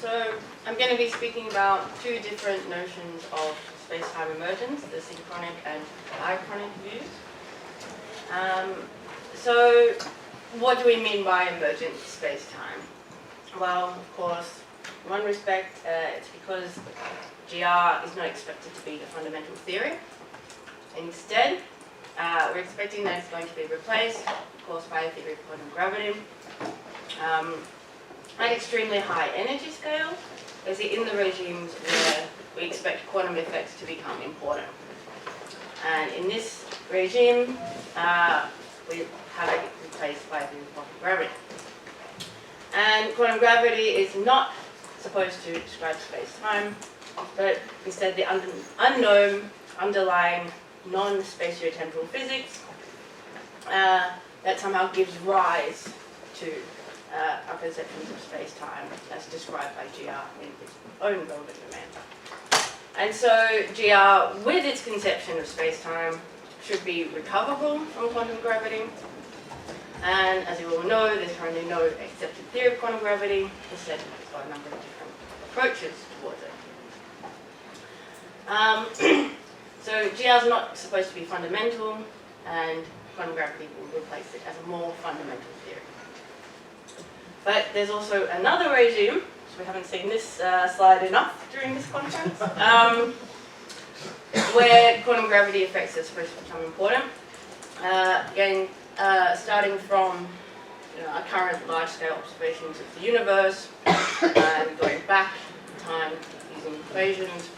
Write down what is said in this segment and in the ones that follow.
So I'm going to be speaking about two different notions of space-time emergence, the synchronic and diachronic views. So what do we mean by emergent space-time? Well, of course, in one respect, it's because GR is not expected to be the fundamental theory. Instead, we're expecting that it's going to be replaced, of course, by a theory of quantum gravity. At extremely high energy scale, basically in the regimes where we expect quantum effects to become important. And in this regime, we have it replaced by a theory of quantum gravity. And quantum gravity is not supposed to describe space-time, but instead the unknown underlying non-spatiotemporal physics that somehow gives rise to our conceptions of space-time as described by GR in its own relevant domain. And so GR, with its conception of space-time, should be recoverable from quantum gravity. And as you all know, there's currently no accepted theory of quantum gravity. Instead, it's got a number of different approaches towards it. So GR is not supposed to be fundamental, and quantum gravity will replace it as a more fundamental theory. But there's also another regime, so we haven't seen this slide enough during this conference, where quantum gravity effects are supposed to become important. Again, starting from our current large-scale observations of the universe, and going back in time using equations,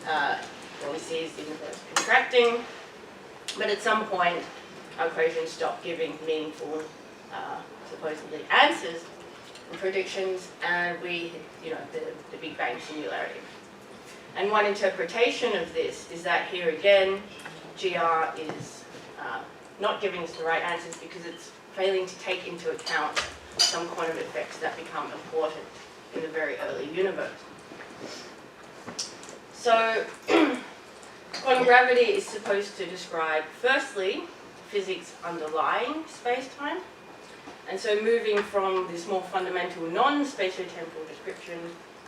what we see is the universe contracting, but at some point our equations stop giving meaningful, supposedly, answers and predictions, and we hit the Big Bang singularity. And one interpretation of this is that here again, GR is not giving us the right answers because it's failing to take into account some quantum effects that become important in the very early universe. So quantum gravity is supposed to describe, firstly, physics underlying space-time. And so moving from this more fundamental non-spatiotemporal description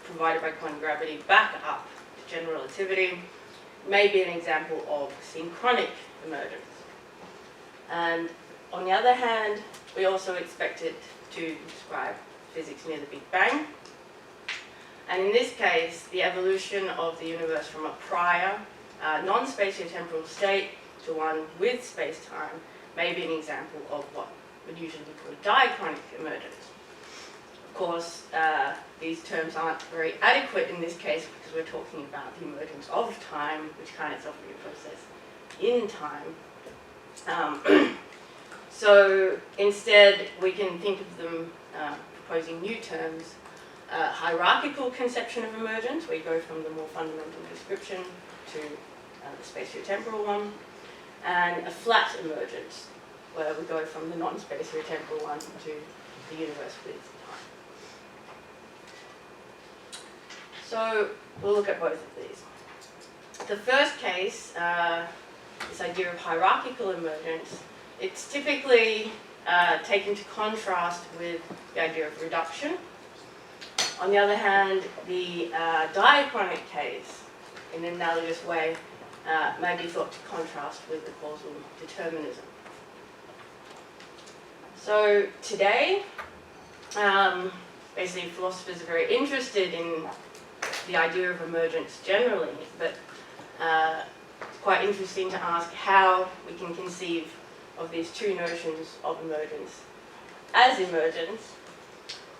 provided by quantum gravity back up to general relativity may be an example of synchronic emergence. And on the other hand, we also expect it to describe physics near the Big Bang. And in this case, the evolution of the universe from a prior non-spatiotemporal state to one with space-time may be an example of what would usually be called diachronic emergence. Of course, these terms aren't very adequate in this case because we're talking about the emergence of time, which can itself be a process in time. So instead, we can think of them proposing new terms. Hierarchical conception of emergence, where you go from the more fundamental description to the spatiotemporal one, and a flat emergence, where we go from the non-spatiotemporal one to the universe with time. So we'll look at both of these. The first case, this idea of hierarchical emergence, it's typically taken to contrast with the idea of reduction. On the other hand, the diachronic case, in an analogous way, may be thought to contrast with the causal determinism. So today, basically philosophers are very interested in the idea of emergence generally, but it's quite interesting to ask how we can conceive of these two notions of emergence as emergence.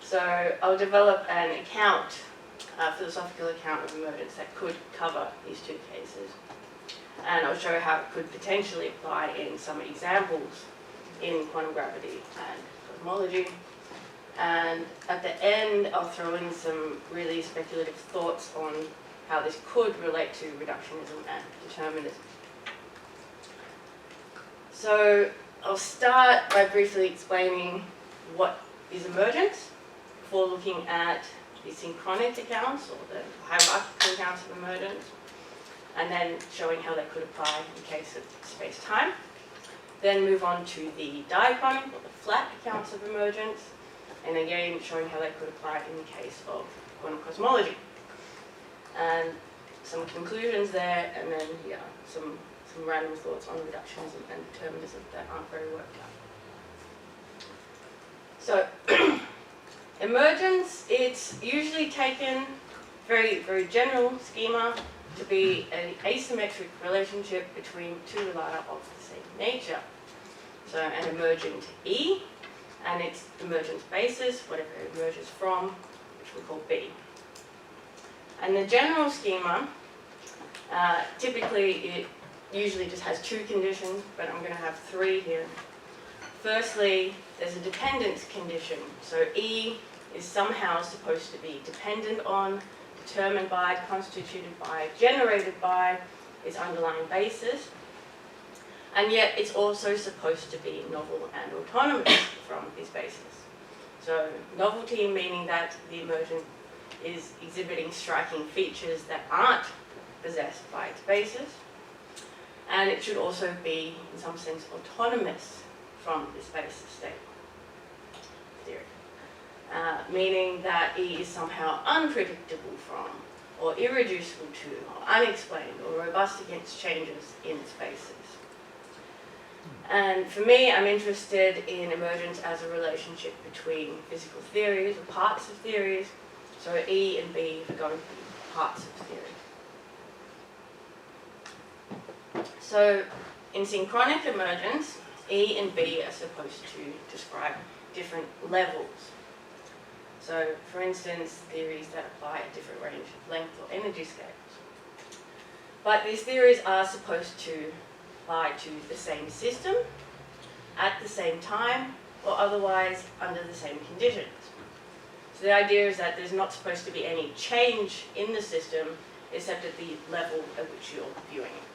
So I'll develop an account, a philosophical account of emergence that could cover these two cases. And I'll show how it could potentially apply in some examples in quantum gravity and cosmology. And at the end, I'll throw in some really speculative thoughts on how this could relate to reductionism and determinism. So I'll start by briefly explaining what is emergence before looking at the synchronic accounts or the hierarchical accounts of emergence, and then showing how they could apply in the case of space-time. Then move on to the diachronic or the flat accounts of emergence, and again showing how that could apply in the case of quantum cosmology. And some conclusions there, and then some random thoughts on reductionism and determinism that aren't very worked out. So, emergence, it's usually taken, very, very general schema, to be an asymmetric relationship between two relata of the same nature. So an emergent E, and its emergence basis, whatever it emerges from, which we call B. And the general schema, typically it usually just has two conditions, but I'm going to have three here. Firstly, there's a dependence condition. So E is somehow supposed to be dependent on, determined by, constituted by, generated by its underlying basis. And yet it's also supposed to be novel and autonomous from this basis. So novelty meaning that the emergent is exhibiting striking features that aren't possessed by its basis. And it should also be, in some sense, autonomous from this basis state theory. Meaning that E is somehow unpredictable from, or irreducible to, or unexplained, or robust against changes in its basis. And for me, I'm interested in emergence as a relationship between physical theories, or parts of theories. So E and B are going to be parts of theory. So in synchronic emergence, E and B are supposed to describe different levels. So, for instance, theories that apply a different range of length or energy scales. But these theories are supposed to apply to the same system, at the same time, or otherwise under the same conditions. So the idea is that there's not supposed to be any change in the system except at the level at which you're viewing it.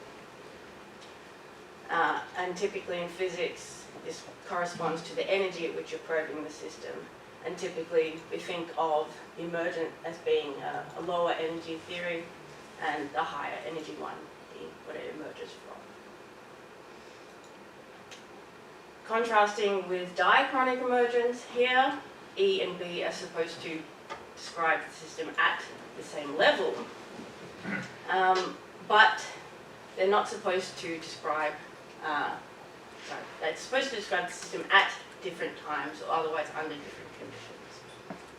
And typically in physics, this corresponds to the energy at which you're probing the system. And typically we think of the emergent as being a lower energy theory and the higher energy one being what it emerges from. Contrasting with diachronic emergence here, E and B are supposed to describe the system at the same level, but they're not supposed to describe, they're supposed to describe the system at different times or otherwise under different conditions.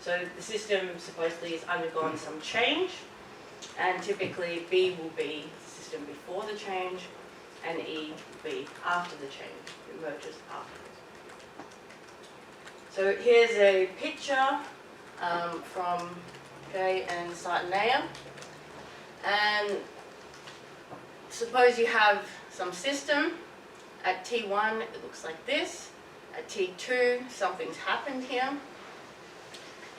So the system supposedly has undergone some change, and typically B will be the system before the change, and E will be after the change, it emerges afterwards. So here's a picture from Jay and Sartanea, and suppose you have some system. At T1 it looks like this. At T2 something's happened here.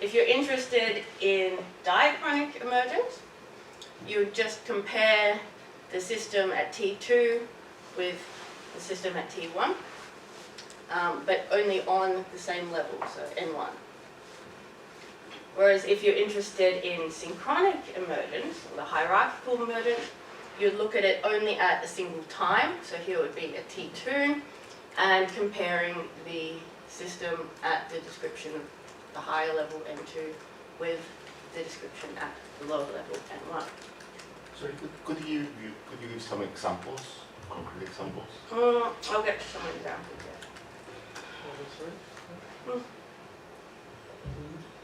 If you're interested in diachronic emergence, you would just compare the system at T2 with the system at T1, but only on the same level, so N1. Whereas if you're interested in synchronic emergence, or the hierarchical emergence, you'd look at it only at a single time, so here it would be at T2, and comparing the system at the description of the higher level N2 with the description at the lower level N1. Sorry, could you give some examples, concrete examples? I'll get to some examples, yeah.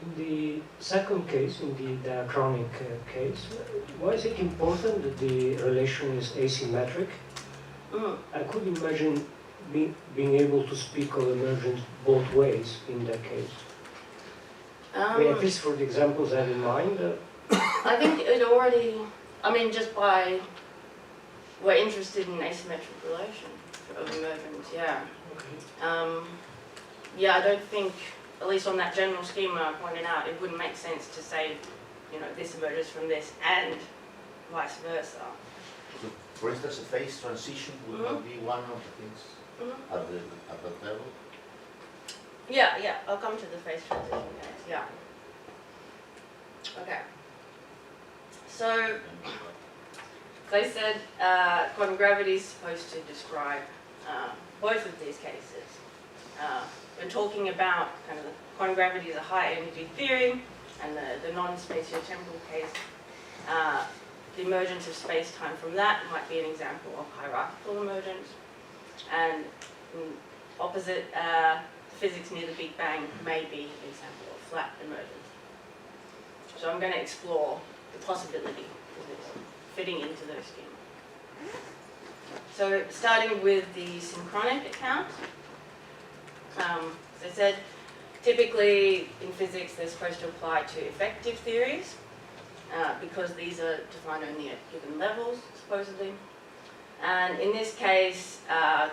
In the second case, in the diachronic case, why is it important that the relation is asymmetric? I could imagine being able to speak of emergence both ways in that case. I mean, at least for the examples I have in mind. I think it already, I mean, just by, we're interested in asymmetric relation of emergence, yeah. Okay. Yeah, I don't think, at least on that general schema I pointed out, it wouldn't make sense to say, you know, this emerges from this and vice versa. So, for instance, a phase transition would not be one of the things at that level? Yeah, I'll come to the phase transition case, yeah. Okay. So, they said quantum gravity is supposed to describe both of these cases. we're talking about kind of the quantum gravity is a high energy theory, and the non-spatiotemporal case, the emergence of space-time from that might be an example of hierarchical emergence, and opposite physics near the Big Bang may be an example of flat emergence. So I'm going to explore the possibility of this fitting into those schemas. So starting with the synchronic account, as I said, typically in physics they're supposed to apply to effective theories because these are defined only at given levels, supposedly. And in this case,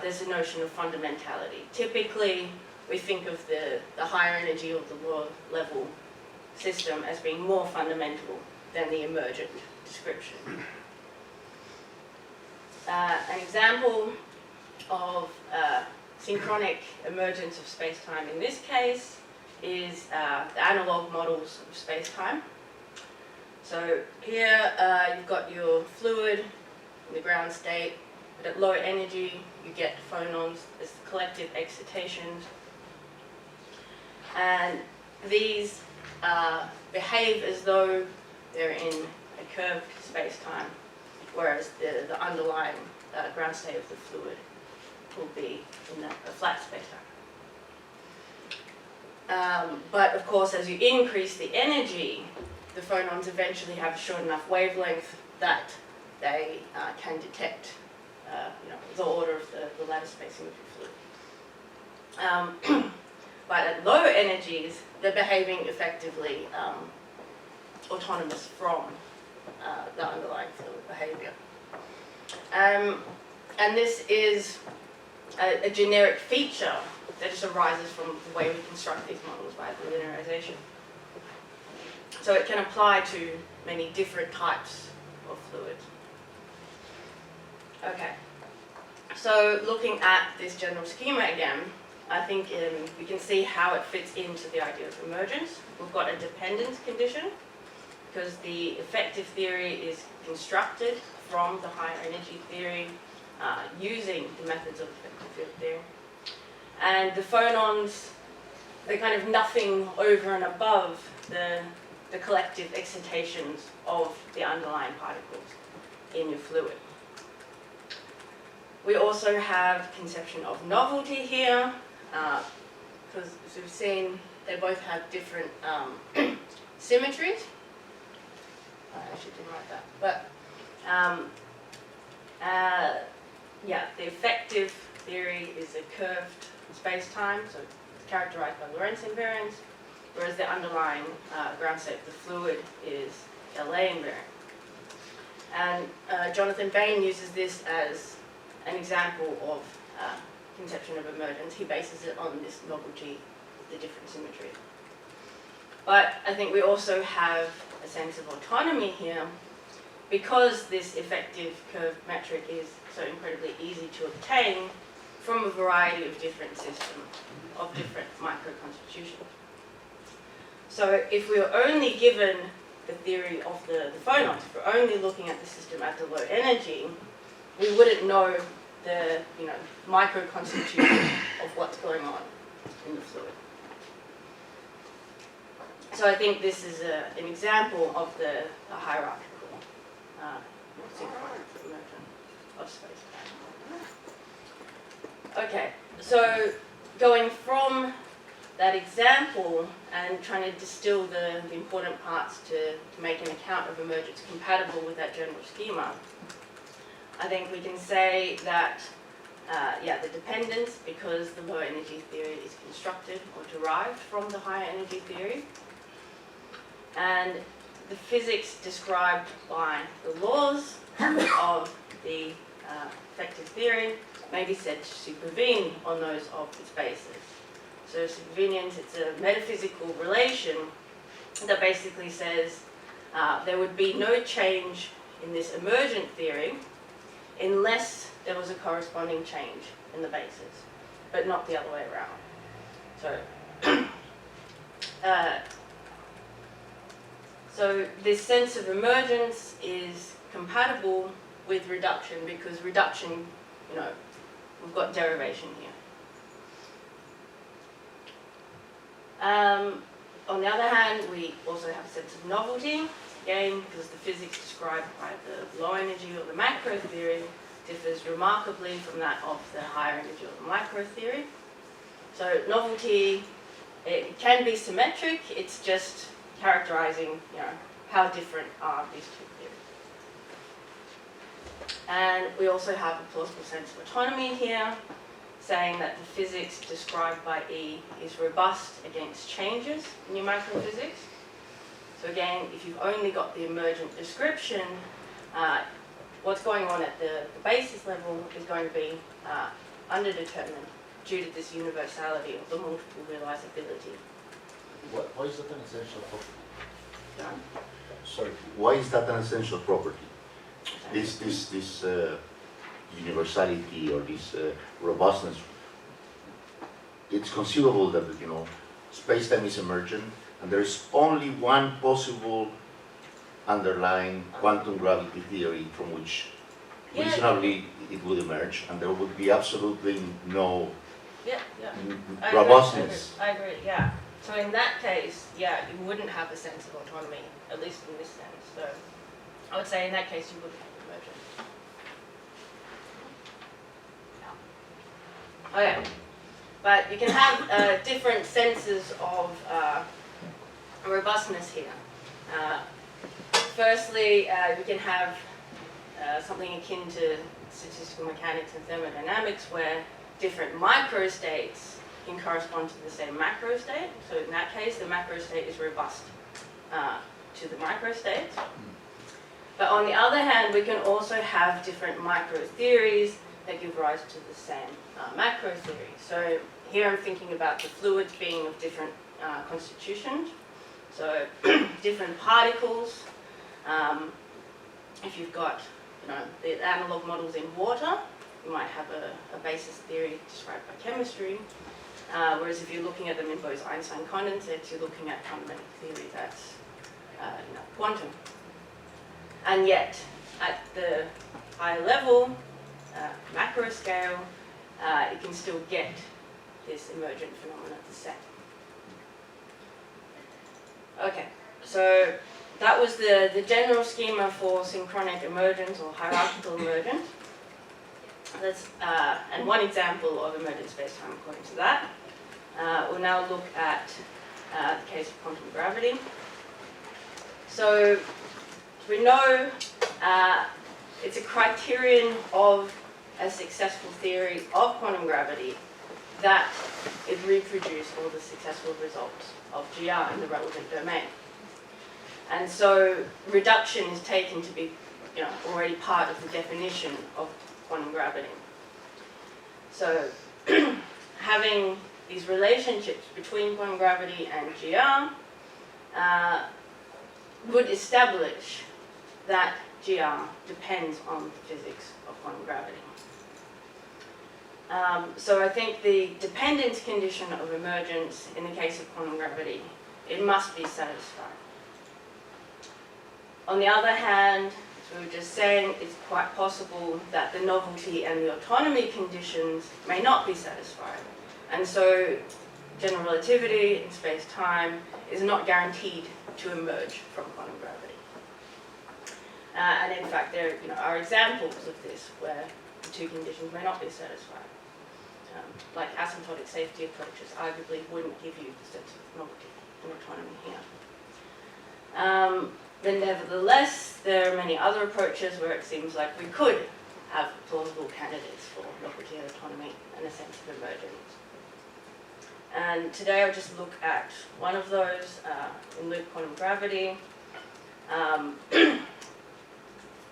there's a notion of fundamentality. Typically, we think of the higher energy of the lower level system as being more fundamental than the emergent description. An example of synchronic emergence of space-time in this case is the analog models of space-time. So here you've got your fluid in the ground state, but at low energy you get phonons as collective excitations, and these behave as though they're in a curved space-time, whereas the underlying ground state of the fluid will be in a flat space-time. But of course, as you increase the energy, the phonons eventually have a short enough wavelength that they can detect the order of the lattice spacing of the fluid. But at low energies, they're behaving effectively autonomous from the underlying fluid behavior. And this is a generic feature that just arises from the way we construct these models by the linearization. So it can apply to many different types of fluids. Okay, so looking at this general schema again, I think we can see how it fits into the idea of emergence. We've got a dependence condition because the effective theory is constructed from the higher energy theory using the methods of effective field theory. And the phonons, they're kind of nothing over and above the collective excitations of the underlying particles in your fluid. We also have conception of novelty here, because as we've seen, they both have different symmetries. I actually didn't write that, but yeah, the effective theory is a curved space-time, so it's characterized by Lorentz invariance, whereas the underlying ground state of the fluid is LA invariant. And Jonathan Bain uses this as an example of conception of emergence. He bases it on this novelty of the different symmetries. But I think we also have a sense of autonomy here because this effective curved metric is so incredibly easy to obtain from a variety of different systems of different micro-constitutions. So if we were only given the theory of the phonons, if we're only looking at the system at the low energy, we wouldn't know the micro-constitution of what's going on in the fluid. So I think this is an example of the hierarchical synchronic emergence of space-time. Okay, so going from that example and trying to distill the important parts to make an account of emergence compatible with that general schema, I think we can say that the dependence, because the low energy theory is constructed or derived from the higher energy theory, and the physics described by the laws of the effective theory may be said to supervene on those of its bases. So supervenience, it's a metaphysical relation that basically says there would be no change in this emergent theory unless there was a corresponding change in the bases, but not the other way around. So this sense of emergence is compatible with reduction because reduction, we've got derivation here. On the other hand, we also have a sense of novelty, again, because the physics described by the low energy or the macro theory differs remarkably from that of the higher energy or the micro theory. So novelty, it can be symmetric, it's just characterizing, how different are these two theories. And we also have a plausible sense of autonomy here, saying that the physics described by E is robust against changes in your macrophysics. So again, if you've only got the emergent description, what's going on at the basis level is going to be underdetermined due to this universality of the multiple realizability. Why is that an essential property? Done? Sorry, why is that an essential property? This universality or this robustness. It's conceivable that space-time is emergent, and there is only one possible underlying quantum gravity theory from which reasonably it would emerge, and there would be absolutely no robustness. I agree, yeah. So in that case, you wouldn't have a sense of autonomy, at least in this sense. So I would say in that case you wouldn't have emergent. Okay, but you can have different senses of robustness here. Firstly, we can have something akin to statistical mechanics and thermodynamics where different microstates can correspond to the same macro state. So in that case, the macro state is robust to the microstate. But on the other hand, we can also have different micro theories that give rise to the same macro theory. So here I'm thinking about the fluids being of different constitutions. So different particles. If you've got the analog models in water, you might have a basis theory described by chemistry. Whereas if you're looking at them in Bose-Einstein condensates, you're looking at fundamental theory that's quantum. And yet, at the higher level, macro scale, you can still get this emergent phenomenon the same. Okay, so that was the general schema for synchronic emergence or hierarchical emergence. That's, and one example of emergent spacetime according to that. We'll now look at the case of quantum gravity. So we know it's a criterion of a successful theory of quantum gravity that it reproduces all the successful results of GR in the relevant domain. And so reduction is taken to be already part of the definition of quantum gravity. So having these relationships between quantum gravity and GR would establish that GR depends on the physics of quantum gravity. So I think the dependence condition of emergence in the case of quantum gravity, it must be satisfied. On the other hand, as we were just saying, it's quite possible that the novelty and the autonomy conditions may not be satisfied. And so general relativity in space-time is not guaranteed to emerge from quantum gravity. And in fact, there are examples of this where the two conditions may not be satisfied. Like asymptotic safety approaches arguably wouldn't give you the sense of novelty and autonomy here. But nevertheless, there are many other approaches where it seems like we could have plausible candidates for novelty and autonomy and a sense of emergence. And today I'll just look at one of those in loop quantum gravity.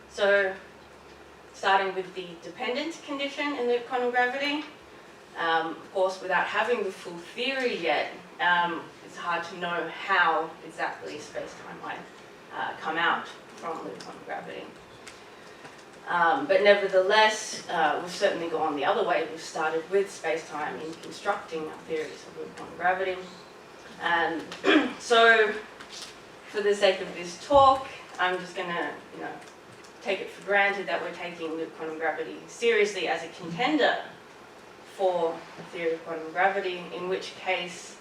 So starting with the dependence condition in loop quantum gravity, of course without having the full theory yet, it's hard to know how exactly space-time might come out from loop quantum gravity. But nevertheless, we've certainly gone the other way. We've started with space-time in constructing theories of loop quantum gravity. And so, for the sake of this talk, I'm just going to, take it for granted that we're taking loop quantum gravity seriously as a contender for the theory of quantum gravity, in which case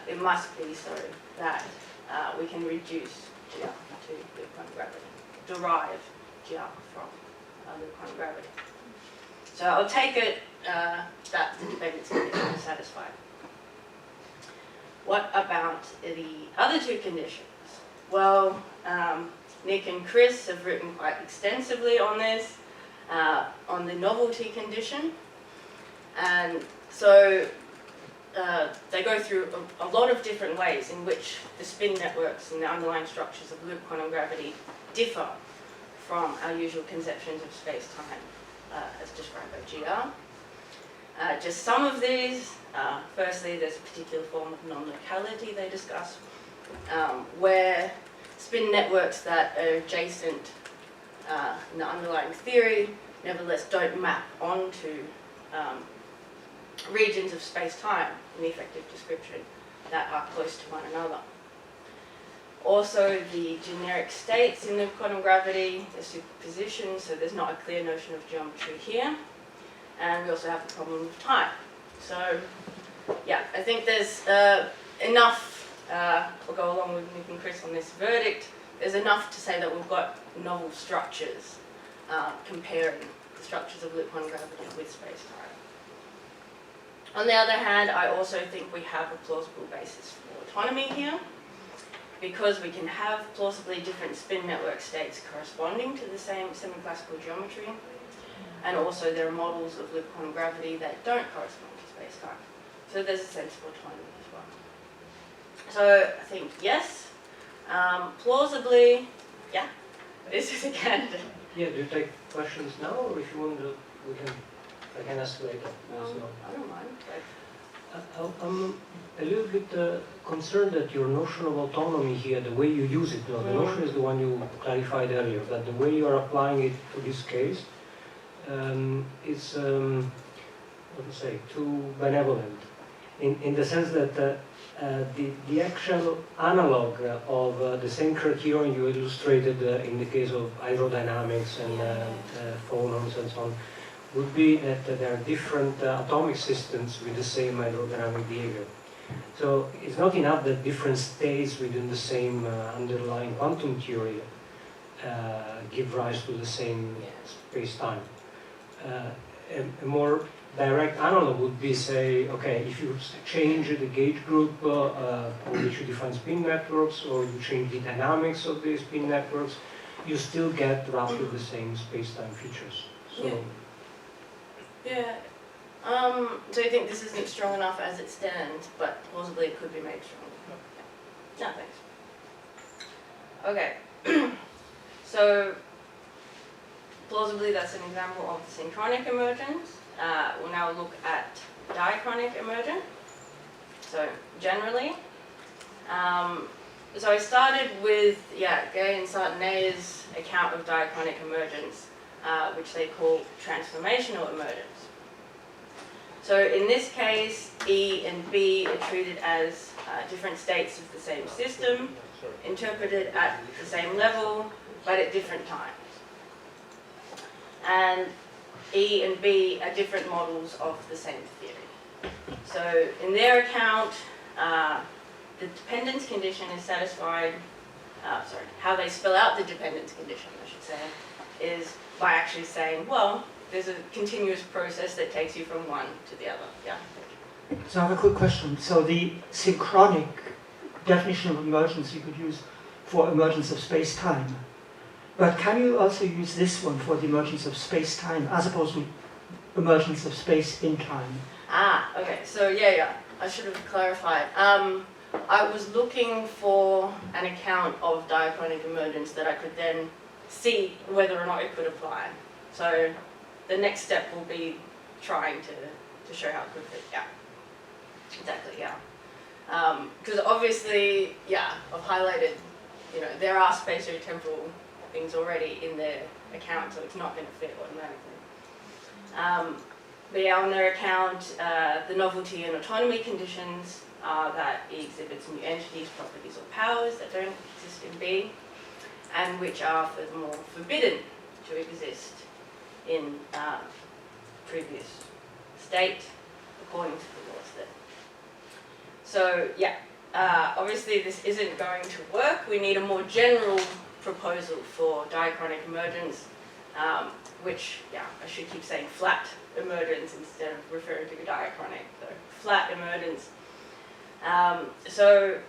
it must be so that we can reduce GR to loop quantum gravity, derive GR from loop quantum gravity. So I'll take it that the dependence condition is satisfied. What about the other two conditions? Well, Nick and Chris have written quite extensively on this, on the novelty condition. And so they go through a lot of different ways in which the spin networks and the underlying structures of loop quantum gravity differ from our usual conceptions of space-time as described by GR. Just some of these. Firstly, there's a particular form of non-locality they discuss, where spin networks that are adjacent in the underlying theory nevertheless don't map onto regions of space-time in the effective description that are close to one another. Also, the generic states in loop quantum gravity, the superposition, so there's not a clear notion of geometry here. And we also have the problem of time. So, yeah, I think there's enough, we'll go along with Nick and Chris on this verdict, there's enough to say that we've got novel structures comparing the structures of loop quantum gravity with space-time. On the other hand, I also think we have a plausible basis for autonomy here, because we can have plausibly different spin network states corresponding to the same semi-classical geometry, and also there are models of loop quantum gravity that don't correspond to space-time. So there's a sense of autonomy as well. So I think yes, plausibly, yeah, this is a candidate. Yeah, do you take questions now, or if you want to, I can ask later. I don't mind. I'm a little bit concerned that your notion of autonomy here, the way you use it, the notion is the one you clarified earlier, that the way you are applying it to this case is, what to say, too benevolent, in the sense that the actual analog of the same criterion you illustrated in the case of hydrodynamics and phonons and so on, would be that there are different atomic systems with the same hydrodynamic behavior. So it's not enough that different states within the same underlying quantum theory give rise to the same space-time. A more direct analog would be, say, okay, if you change the gauge group for which you define spin networks, or you change the dynamics of the spin networks, you still get roughly the same space-time features. So. Yeah. So you think this isn't strong enough as it stands, but plausibly it could be made stronger? No, thanks. Okay. So plausibly that's an example of synchronic emergence. We'll now look at diachronic emergence. So generally, so I started with Gay and Sartenay's account of diachronic emergence, which they call transformational emergence. So in this case, E and B are treated as different states of the same system, interpreted at the same level, but at different times. And E and B are different models of the same theory. So in their account, the dependence condition is satisfied, how they spell out the dependence condition, I should say, is by actually saying, well, there's a continuous process that takes you from one to the other. Yeah. So I have a quick question. So the synchronic definition of emergence you could use for emergence of space-time. But can you also use this one for the emergence of space-time as opposed to emergence of space in time? Ah, okay. So yeah. I should have clarified. I was looking for an account of diachronic emergence that I could then see whether or not it could apply. So the next step will be trying to show how it could fit. Yeah. Exactly, yeah. Because obviously, I've highlighted, there are spatio-temporal things already in their account, so it's not going to fit automatically. But yeah, on their account, the novelty and autonomy conditions are that E exhibits new entities, properties, or powers that don't exist in B, and which are furthermore forbidden to exist in previous state, according to the laws there. So yeah, obviously this isn't going to work. We need a more general proposal for diachronic emergence, which, yeah, I should keep saying flat emergence instead of referring to diachronic. So flat emergence. So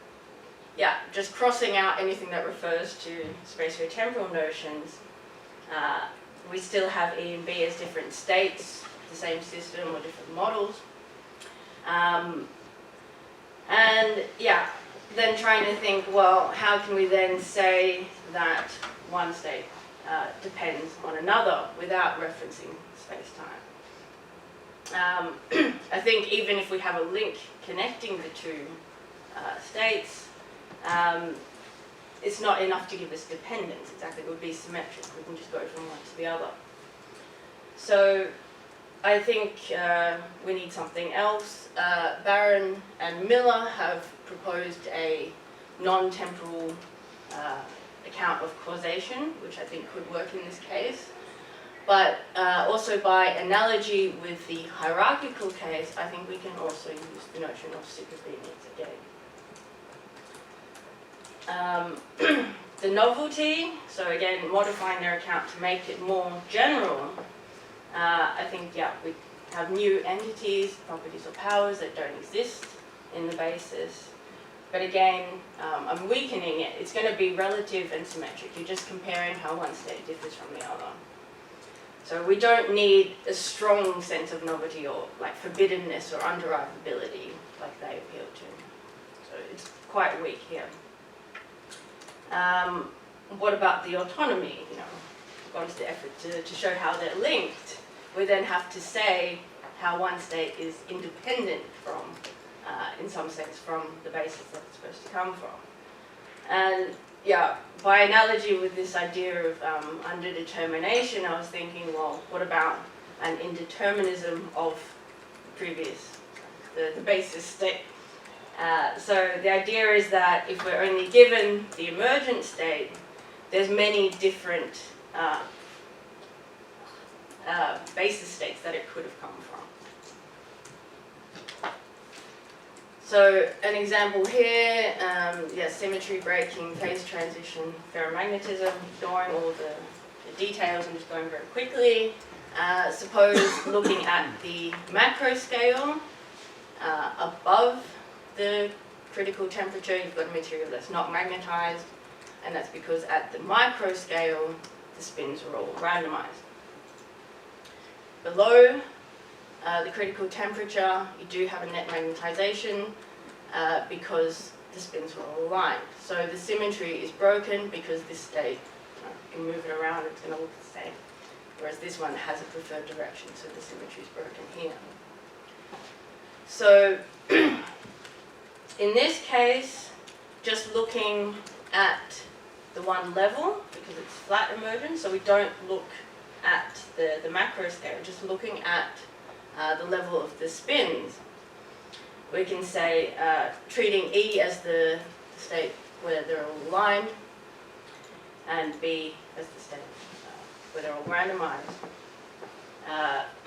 yeah, just crossing out anything that refers to spatiotemporal notions. We still have E and B as different states, the same system or different models. And yeah, then trying to think, well, how can we then say that one state depends on another without referencing space-time? I think even if we have a link connecting the two states, it's not enough to give us dependence. Exactly, it would be symmetric. We can just go from one to the other. So I think we need something else. Barron and Miller have proposed a non-temporal account of causation, which I think could work in this case. But also by analogy with the hierarchical case, I think we can also use the notion of supervenience again. The novelty, so again, modifying their account to make it more general, I think, yeah, we have new entities, properties or powers that don't exist in the basis. But again, I'm weakening it. It's going to be relative and symmetric. You're just comparing how one state differs from the other. So we don't need a strong sense of novelty or like forbiddenness or underivability like they appeal to. So it's quite weak here. What about the autonomy? You know, gone to the effort to show how they're linked. We then have to say how one state is independent from, in some sense, from the basis that it's supposed to come from. And yeah, by analogy with this idea of underdetermination, I was thinking, well, what about an indeterminism of previous, the basis state? So the idea is that if we're only given the emergent state, there's many different basis states that it could have come from. So an example here, yeah, symmetry-breaking, phase transition, ferromagnetism, ignoring all the details, I'm just going very quickly. Suppose looking at the macro scale, above the critical temperature, you've got a material that's not magnetized, and that's because at the micro scale, the spins are all randomized. Below the critical temperature, you do have a net magnetization because the spins are all aligned. So the symmetry is broken because this state, you can move it around, it's going to look the same. Whereas this one has a preferred direction, so the symmetry is broken here. So in this case, just looking at the one level, because it's flat emergence, so we don't look at the macro scale, just looking at the level of the spins, we can say, treating E as the state where they're all aligned, and B as the state where they're all randomized.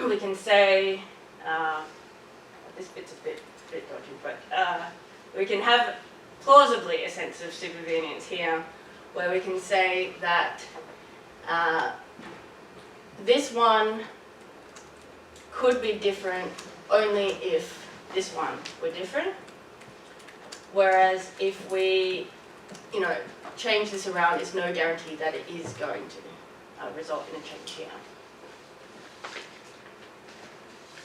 We can say, this bit's a bit dodgy, but we can have plausibly a sense of supervenience here, where we can say that this one could be different only if this one were different. Whereas if we, change this around, it's no guarantee that it is going to result in a change here.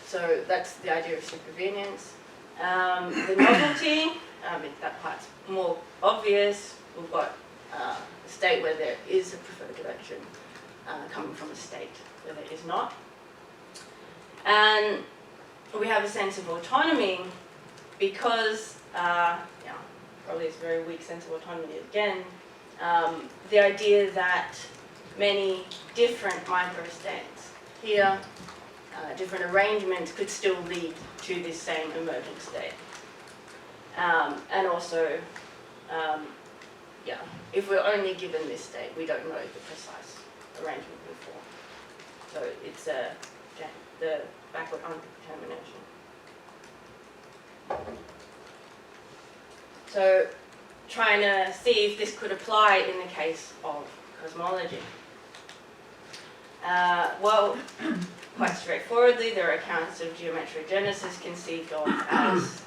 So that's the idea of supervenience. The novelty, that part's more obvious. We've got a state where there is a preferred direction coming from a state where there is not. And we have a sense of autonomy because, probably it's a very weak sense of autonomy again, the idea that many different microstates here, different arrangements could still lead to this same emergent state. And also, if we're only given this state, we don't know the precise arrangement before. So it's the backward underdetermination. So trying to see if this could apply in the case of cosmology. Well, quite straightforwardly, there are accounts of geometric genesis conceived of as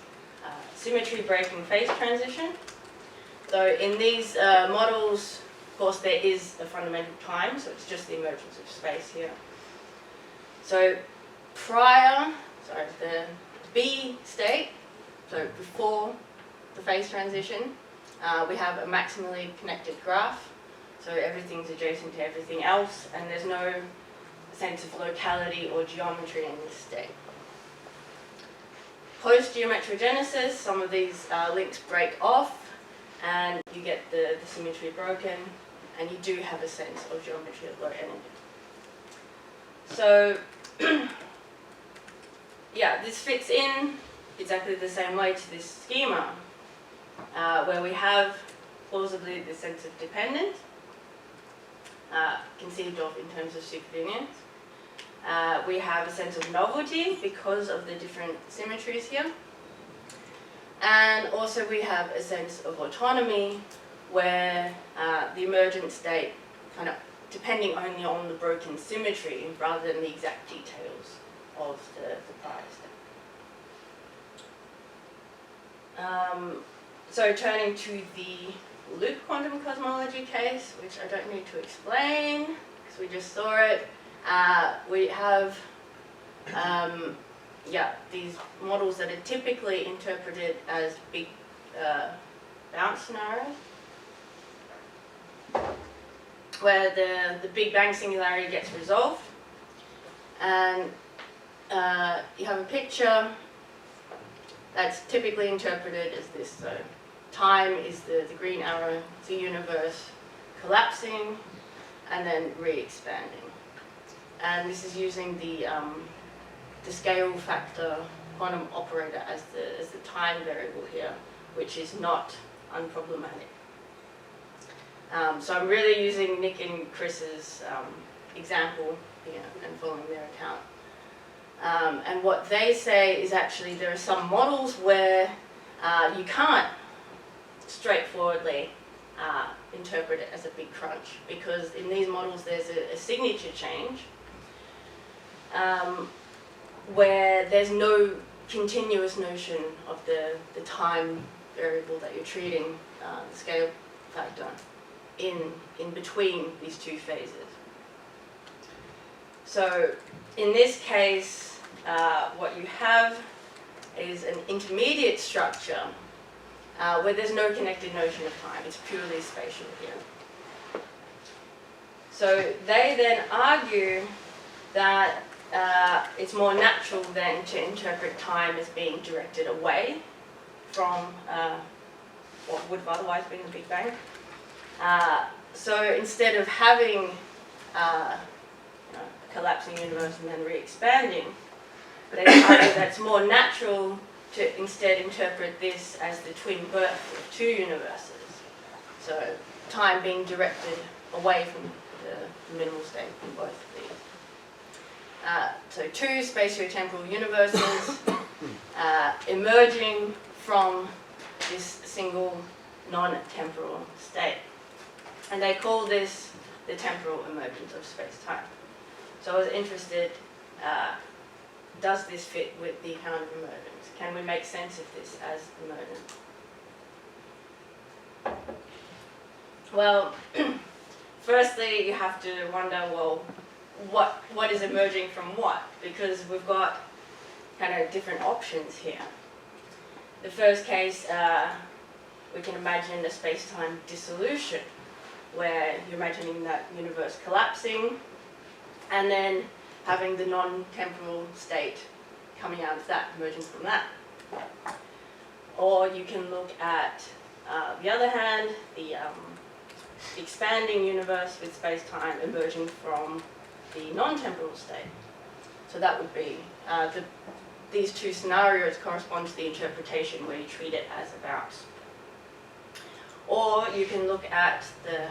symmetry-breaking phase transition. So in these models, of course, there is a fundamental time, so it's just the emergence of space here. So the B state, so before the phase transition, we have a maximally connected graph, so everything's adjacent to everything else, and there's no sense of locality or geometry in this state. Post-geometrogenesis, some of these links break off, and you get the symmetry broken, and you do have a sense of geometry at low energy. So, yeah, this fits in exactly the same way to this schema, where we have plausibly the sense of dependence, conceived of in terms of supervenience. We have a sense of novelty because of the different symmetries here. And also we have a sense of autonomy where the emergent state kind of depending only on the broken symmetry rather than the exact details of the prior state. So turning to the loop quantum cosmology case, which I don't need to explain because we just saw it. We have these models that are typically interpreted as big bounce scenarios, where the Big Bang singularity gets resolved, and you have a picture that's typically interpreted as this. So time is the green arrow, it's the universe collapsing and then re-expanding. And this is using the scale factor quantum operator as the time variable here, which is not unproblematic. So I'm really using Nick and Chris's example here and following their account. And what they say is actually there are some models where you can't straightforwardly interpret it as a big crunch, because in these models there's a signature change where there's no continuous notion of the time variable that you're treating the scale factor in between these two phases. So in this case, what you have is an intermediate structure where there's no connected notion of time. It's purely spatial here. So they then argue that it's more natural then to interpret time as being directed away from what would have otherwise been the Big Bang. So instead of having a collapsing universe and then re-expanding, they argue that it's more natural to instead interpret this as the twin birth of two universes. So time being directed away from the minimal state in both of these. So two spatiotemporal universes emerging from this single non-temporal state. And they call this the temporal emergence of space-time. So I was interested, does this fit with the account of emergence? Can we make sense of this as emergent? Well, firstly, you have to wonder, well, what is emerging from what? Because we've got kind of different options here. The first case, we can imagine a space-time dissolution, where you're imagining that universe collapsing and then having the non-temporal state coming out of that, emerging from that. Or you can look at the other hand, the expanding universe with space-time emerging from the non-temporal state. So that would be, these two scenarios correspond to the interpretation where you treat it as a bounce. Or you can look at the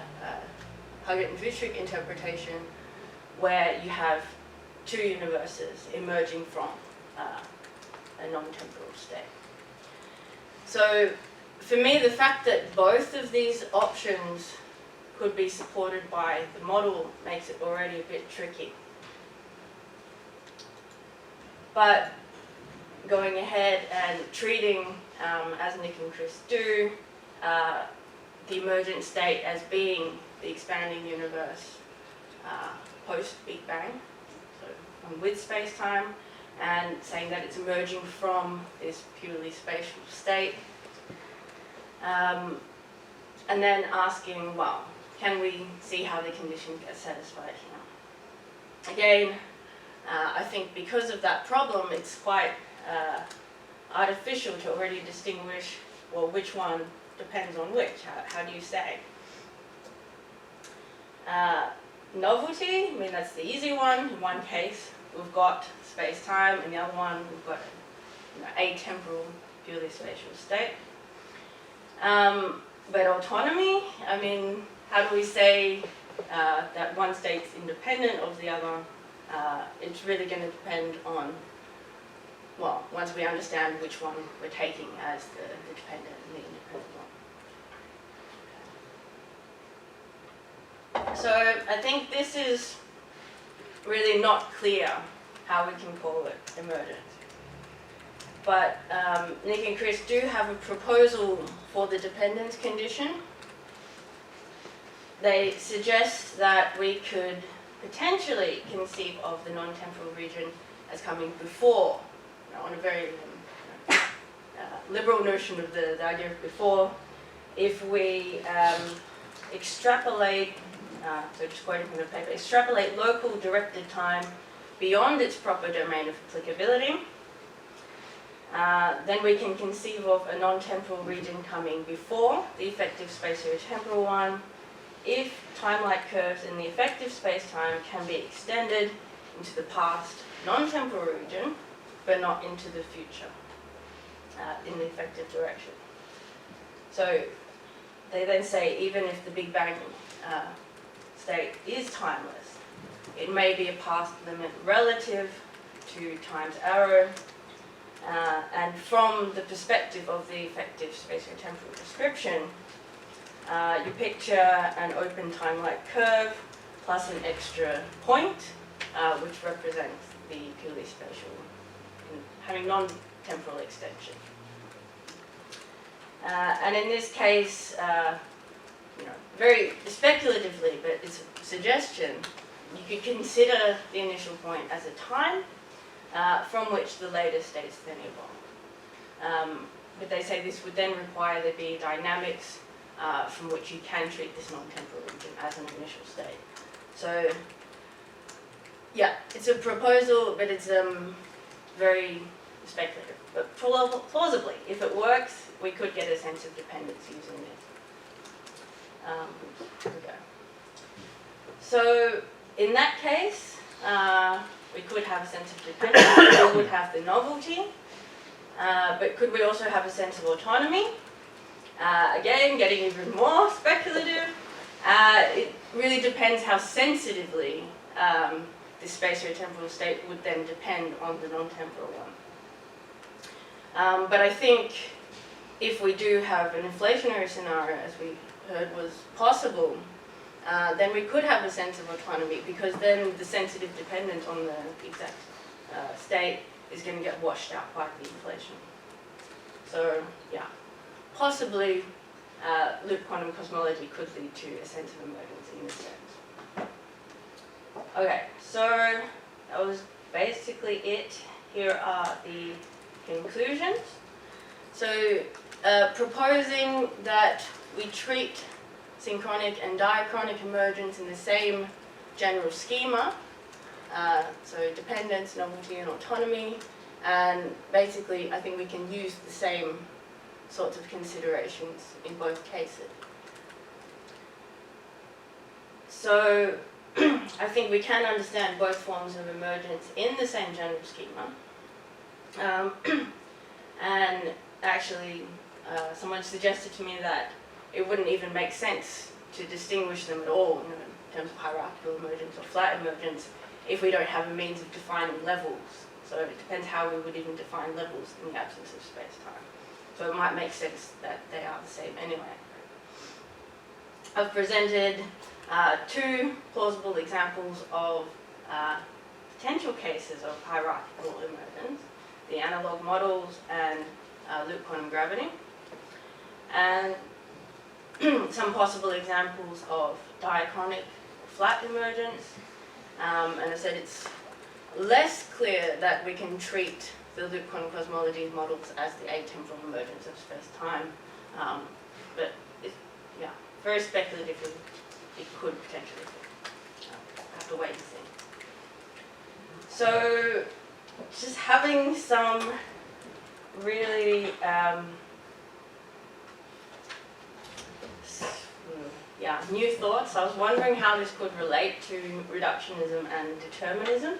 Huggett and Vutric interpretation where you have two universes emerging from a non-temporal state. So for me, the fact that both of these options could be supported by the model makes it already a bit tricky. But going ahead and treating, as Nick and Chris do, the emergent state as being the expanding universe post-Big Bang, so with space-time, and saying that it's emerging from this purely spatial state. And then asking, well, can we see how the condition gets satisfied here? Again, I think because of that problem, it's quite artificial to already distinguish, well, which one depends on which. How do you say? Novelty, I mean, that's the easy one. In one case, we've got space-time, and the other one, we've got atemporal, purely spatial state. But autonomy, I mean, how do we say that one state's independent of the other? It's really going to depend on, well, once we understand which one we're taking as the dependent and the independent one. So I think this is really not clear how we can call it emergent. But Nick and Chris do have a proposal for the dependence condition. They suggest that we could potentially conceive of the non-temporal region as coming before, on a very liberal notion of the idea of before, if we extrapolate, so just quoting from the paper, extrapolate local directed time beyond its proper domain of applicability, then we can conceive of a non-temporal region coming before the effective spatio-temporal one, if time-like curves in the effective space-time can be extended into the past non-temporal region, but not into the future in the effective direction. So they then say even if the Big Bang state is timeless, it may be a past limit relative to time's arrow, and from the perspective of the effective spatiotemporal description, you picture an open time-like curve plus an extra point, which represents the purely spatial, having non-temporal extension. And in this case, very speculatively, but it's a suggestion, you could consider the initial point as a time from which the later states then evolve. But they say this would then require there be dynamics from which you can treat this non-temporal region as an initial state. So, yeah, it's a proposal, but it's very speculative. But plausibly, if it works, we could get a sense of dependence using this. Here we go. So, in that case, we could have a sense of dependence, we would have the novelty, but could we also have a sense of autonomy? Again, getting even more speculative, it really depends how sensitively this spatio-temporal state would then depend on the non-temporal one. But I think if we do have an inflationary scenario, as we heard was possible, then we could have a sense of autonomy, because then the sensitive dependence on the exact state is going to get washed out by the inflation. So, yeah, possibly loop quantum cosmology could lead to a sense of emergence in this sense. Okay, so that was basically it. Here are the conclusions. So, proposing that we treat synchronic and diachronic emergence in the same general schema, so dependence, novelty, and autonomy, and basically I think we can use the same sorts of considerations in both cases. So I think we can understand both forms of emergence in the same general schema, and actually someone suggested to me that it wouldn't even make sense to distinguish them at all, in terms of hierarchical emergence or flat emergence, if we don't have a means of defining levels. So it depends how we would even define levels in the absence of space-time. so it might make sense that they are the same anyway. I've presented two plausible examples of potential cases of hierarchical emergence, the Analogue models and loop quantum gravity, and some possible examples of diachronic flat emergence. And I said it's less clear that we can treat the loop quantum cosmology models as the atemporal emergence of space-time, but it's, yeah, very speculative. It could potentially be. Have to wait and see. So, just having some really new thoughts. I was wondering how this could relate to reductionism and determinism.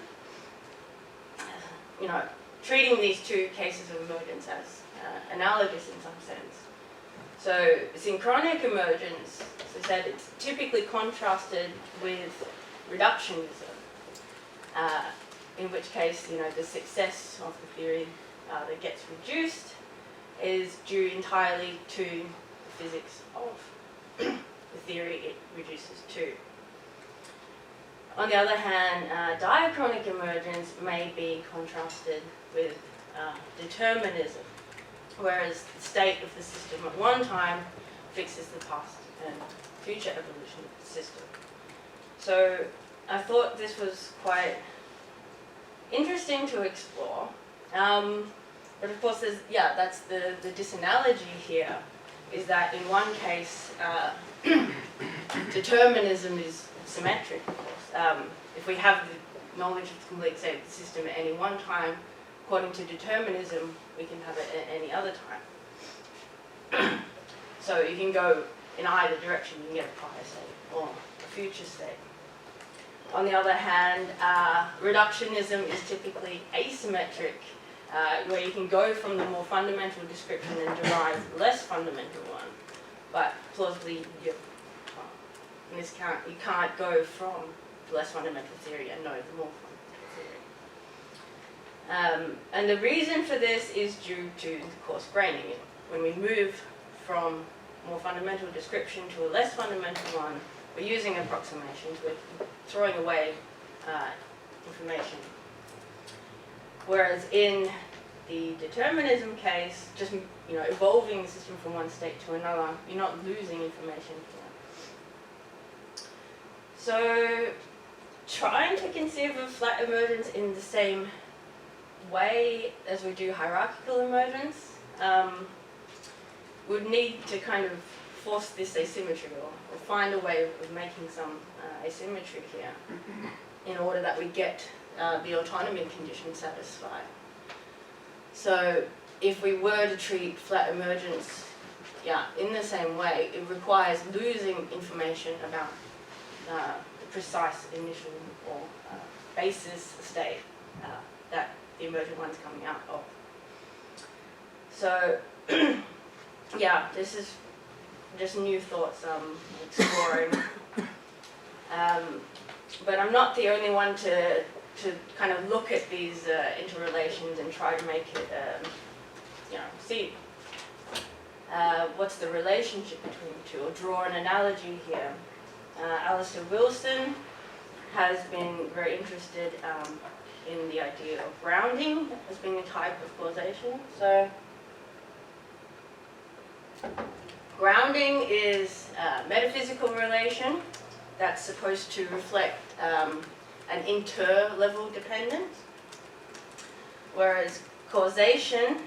You know, treating these two cases of emergence as analogous in some sense. So, synchronic emergence, as I said, it's typically contrasted with reductionism, in which case, you know, the success of the theory that gets reduced is due entirely to the physics of the theory it reduces to. On the other hand, diachronic emergence may be contrasted with determinism, whereas the state of the system at one time fixes the past and future evolution of the system. So I thought this was quite interesting to explore. But of course, that's the disanalogy here, is that in one case, determinism is symmetric, of course. If we have the knowledge of the complete state of the system at any one time, according to determinism, we can have it at any other time. So you can go in either direction, you can get a prior state or a future state. On the other hand, reductionism is typically asymmetric, where you can go from the more fundamental description and derive the less fundamental one. But plausibly, in this count, you can't go from the less fundamental theory and know the more fundamental theory. And the reason for this is due to coarse graining. When we move from more fundamental description to a less fundamental one, we're using approximations, we're throwing away information. Whereas in the determinism case, just evolving the system from one state to another, you're not losing information here. So trying to conceive of flat emergence in the same way as we do hierarchical emergence would need to kind of force this asymmetry or find a way of making some asymmetry here in order that we get the autonomy condition satisfied. So if we were to treat flat emergence in the same way, it requires losing information about the precise initial or basis state that the emergent one's coming out of. So this is just new thoughts I'm exploring. But I'm not the only one to kind of look at these interrelations and try to make it, see what's the relationship between the two, or draw an analogy here. Alistair Wilson has been very interested in the idea of grounding as being a type of causation. So grounding is a metaphysical relation that's supposed to reflect an inter-level dependence, whereas causation,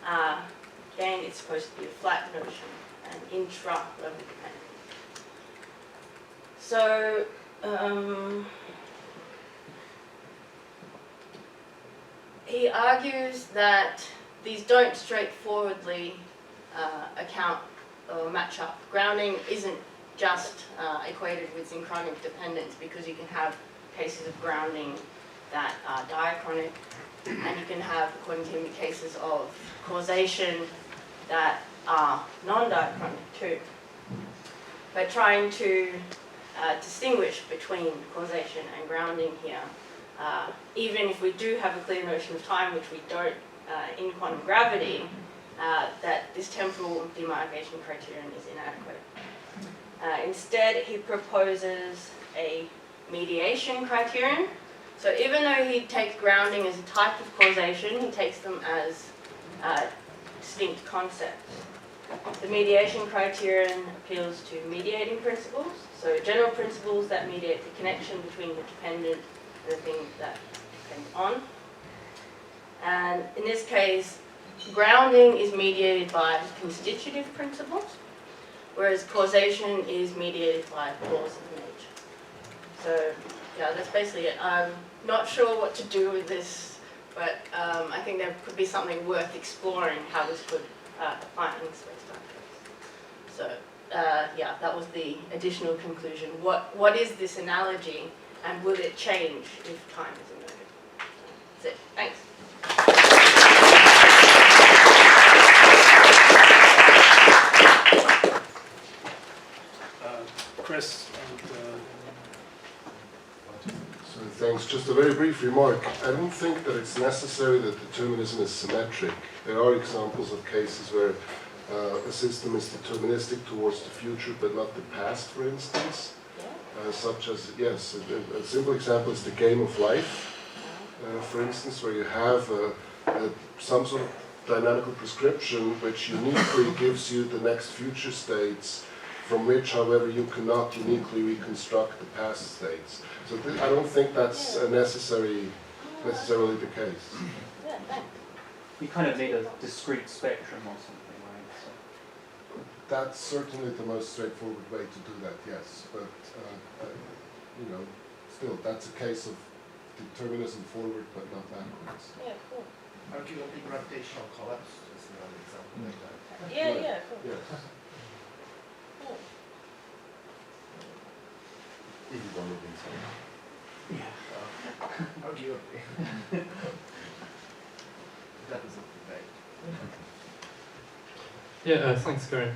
again, it's supposed to be a flat notion, an intra-level dependence. So, he argues that these don't straightforwardly account or match up. Grounding isn't just equated with synchronic dependence, because you can have cases of grounding that are diachronic, and you can have, according to him, cases of causation that are non-diachronic too. But trying to distinguish between causation and grounding here, even if we do have a clear notion of time, which we don't in quantum gravity, that this temporal demarcation criterion is inadequate. Instead, he proposes a mediation criterion. So even though he takes grounding as a type of causation, he takes them as distinct concepts. The mediation criterion appeals to mediating principles, so general principles that mediate the connection between the dependent and the thing that depends on. And in this case, grounding is mediated by constitutive principles, whereas causation is mediated by laws of nature. So yeah, that's basically it. I'm not sure what to do with this, but I think there could be something worth exploring how this would apply in space-time case. So yeah, that was the additional conclusion. What is this analogy, and will it change if time is emergent? That's it. Thanks. Chris. So thanks. Just a very brief remark. I don't think that it's necessary that determinism is symmetric. There are examples of cases where a system is deterministic towards the future but not the past, for instance. Such as, yes, a simple example is the game of life, for instance, where you have some sort of dynamical prescription which uniquely gives you the next future states, from which, however, you cannot uniquely reconstruct the past states. So I don't think that's necessarily the case. You kind of need a discrete spectrum or something, right? So. That's certainly the most straightforward way to do that, yes. But, you know, still, that's a case of determinism forward but not backwards. Yeah, cool. Arguably gravitational collapse is another example like that. Yeah, yeah, cool. Yes. If you want to think so. Arguably. That is a debate. Yeah, thanks, Karen.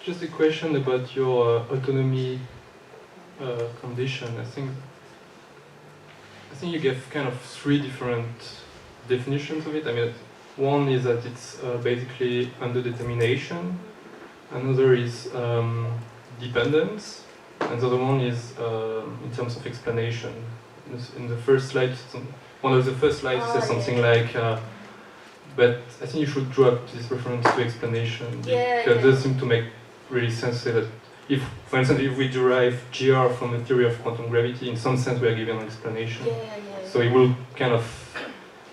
Just a question about your autonomy condition. I think you gave kind of three different definitions of it. I mean, one is that it's basically under determination. Another is dependence. And the other one is in terms of explanation. In the first slide, one of the first slides says something like, but I think you should drop this reference to explanation, because it doesn't seem to make really sense to say that if, for instance, if we derive GR from the theory of quantum gravity, in some sense we are given an explanation. So it will kind of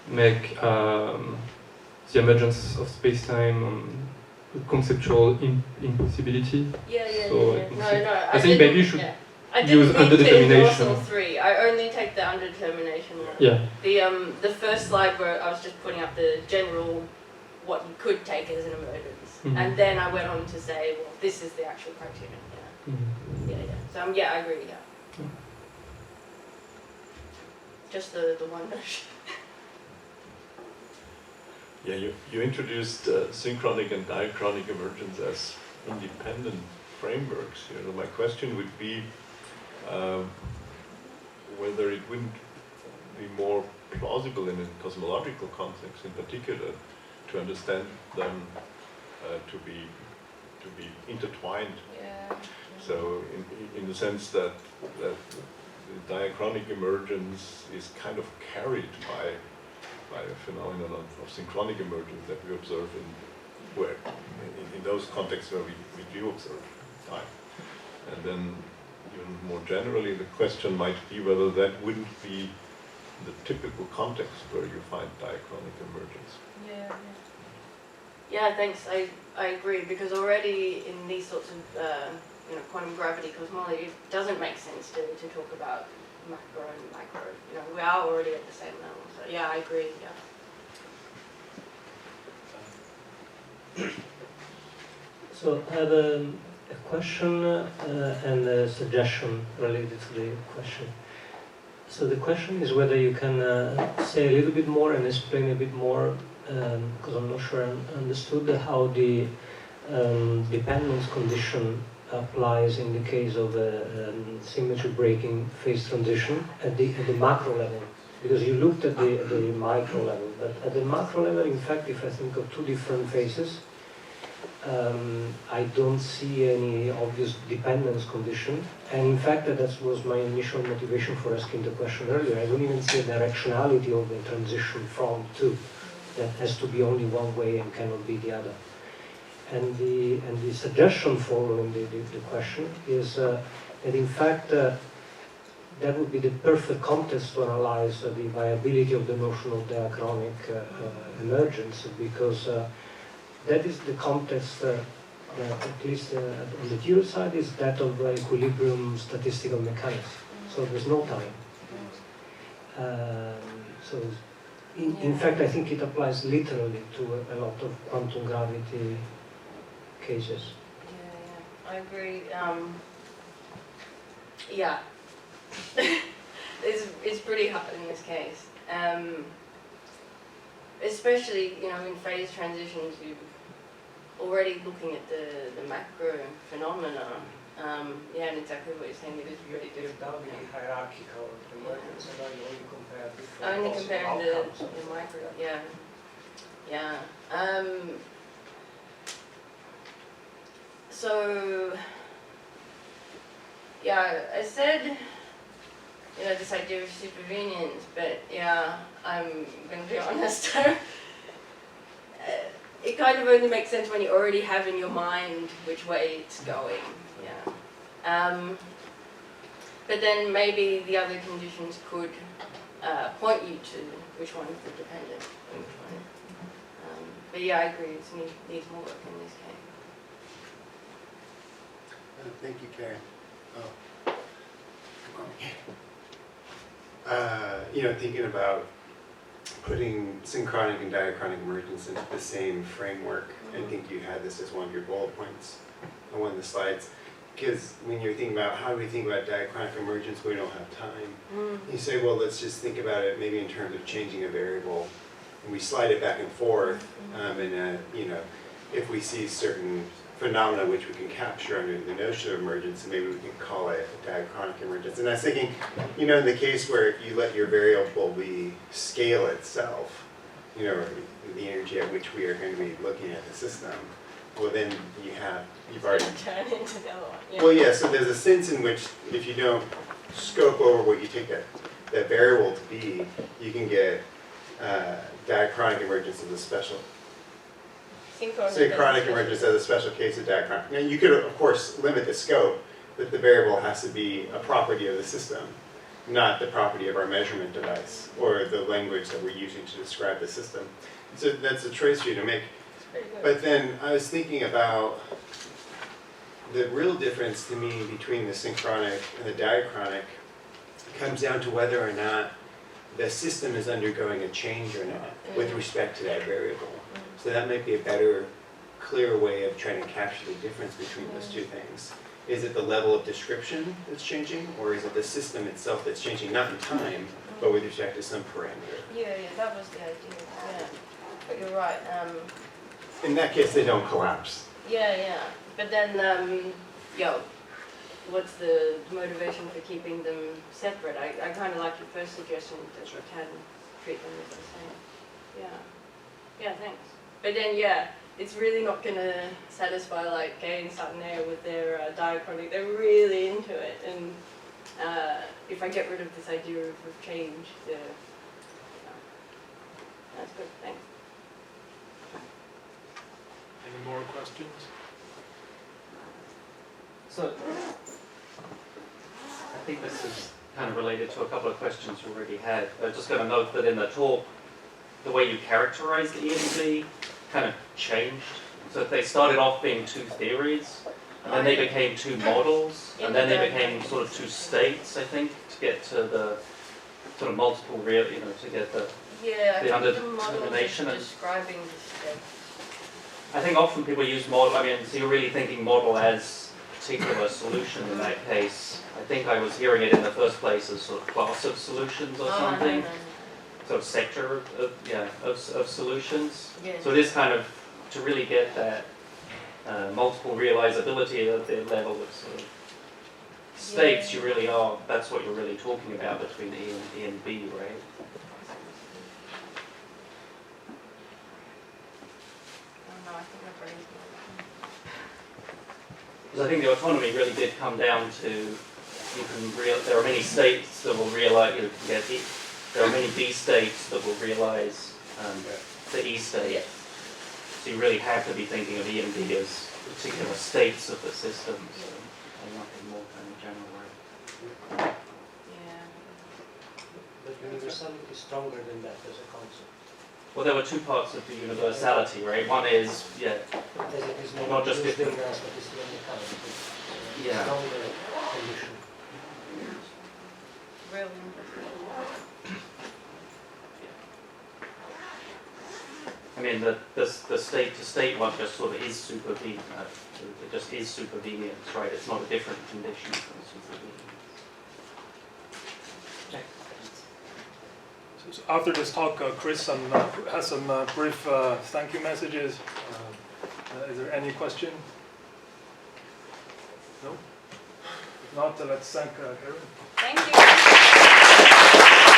make the emergence of space-time conceptual impossibility. I think maybe you should use under determination. I only take the under determination one. Yeah. The first slide where I was just putting up the general what you could take as an emergence, and then I went on to say, well, this is the actual criterion. So I agree. Just the one version. Yeah, you introduced synchronic and diachronic emergence as independent frameworks. My question would be whether it wouldn't be more plausible in a cosmological context, in particular, to understand them to be intertwined. So, in the sense that the diachronic emergence is kind of carried by a phenomenon of synchronic emergence that we observe in those contexts where we do observe time. And then, even more generally, the question might be whether that wouldn't be the typical context where you find diachronic emergence. Yeah, thanks. I agree, because already in these sorts of quantum gravity cosmology, it doesn't make sense to talk about macro and micro. We are already at the same level. So yeah, I agree. So I have a question and a suggestion related to the question. So the question is whether you can say a little bit more and explain a bit more, because I'm not sure I understood how the dependence condition applies in the case of a symmetry-breaking phase transition at the macro level. because you looked at the micro level, but at the macro level, in fact, if I think of two different phases, I don't see any obvious dependence condition. And in fact, that was my initial motivation for asking the question earlier. I don't even see a directionality of the transition from to. That has to be only one way and cannot be the other. And the suggestion following the question is that in fact, that would be the perfect context to analyze the viability of the notion of diachronic emergence, because that is the context that, at least on the theory side, is that of equilibrium statistical mechanics. So there's no time. So in fact, I think it applies literally to a lot of quantum gravity cases. Yeah, I agree. Yeah, it's pretty hard in this case. Especially, in phase transitions, you're already looking at the macro phenomena. Yeah, and exactly what you're saying. It is pretty difficult. hierarchical emergence, and you only compare different Only possible comparing outcomes the of micro, yeah. So, yeah, I said, this idea of supervenience, but yeah, I'm going to be honest. It kind of only makes sense when you already have in your mind which way it's going, yeah. But then maybe the other conditions could point you to which one is the dependent and which one. But yeah, I agree, it needs more work in this case. Thank you, Karen. Oh, come on. Thinking about putting synchronic and diachronic emergence into the same framework, I think you had this as one of your bullet points on one of the slides. Because when you're thinking about how do we think about diachronic emergence, we don't have time. You say, well, let's just think about it maybe in terms of changing a variable, and we slide it back and forth. If we see certain phenomena which we can capture under the notion of emergence, and maybe we can call it a diachronic emergence. And I was thinking, in the case where if you let your variable be scale itself, the energy at which we are going to be looking at the system, well then you've already turn into the other one. Yeah. Well, yeah. So there's a sense in which if you don't scope over what you take that variable to be, you can get diachronic emergence as a special. Synchronic emergence as a special case of diachronic. Now you could of course limit the scope, but the variable has to be a property of the system, not the property of our measurement device or the language that we're using to describe the system. So that's a choice for you to make. But then I was thinking about the real difference to me between the synchronic and the diachronic comes down to whether or not the system is undergoing a change or not with respect to that variable. So that might be a better, clearer way of trying to capture the difference between those two things. Is it the level of description that's changing, or is it the system itself that's changing, not in time, but with respect to some parameter? Yeah, that was the idea, yeah. But you're right. In that case, they don't collapse. Yeah. But then, what's the motivation for keeping them separate? I kind of like your first suggestion that we can treat them as the same. Yeah, thanks. But then, it's really not going to satisfy like Gay and Sutton with their diachronic. They're really into it, and if I get rid of this idea of change, that's good. Thanks. Any more questions? So, I think this is kind of related to a couple of questions you already had. I'm just going to note that in the talk, the way you characterized the EMB kind of changed. So they started off being two theories, and then they became two models, and then they became sort of two states, I think, to get to the sort of multiple real, to get the underdetermination. Describing the state. I think often people use model, so you're really thinking model as a particular solution in that case. I think I was hearing it in the first place as sort of class of solutions or something. No. Sort of sector of solutions. Yeah. So it is kind of to really get that multiple realizability at the level of sort of states, you really are, that's what you're really talking about between E and B, right? No, I think my brain's Because I think the autonomy really did come down to there are many states that will realize you can get there are many B states that will realize the E state. So you really have to be thinking of E and B as particular states of the system, so nothing more kind of general, right? Yeah. But universality is stronger than that as a concept. Well, there were two parts of the universality, right? One is, As it is Not just used in different. us, but it's the only kind. It's Yeah. a stronger condition. Really interesting. I mean, the state-to-state one just sort of is supervenient. It just is supervenience, right? It's not a different condition from supervenience. So after this talk, Chris has some brief thank you messages. Is there any question? No? If not, let's thank Karen. Thank you.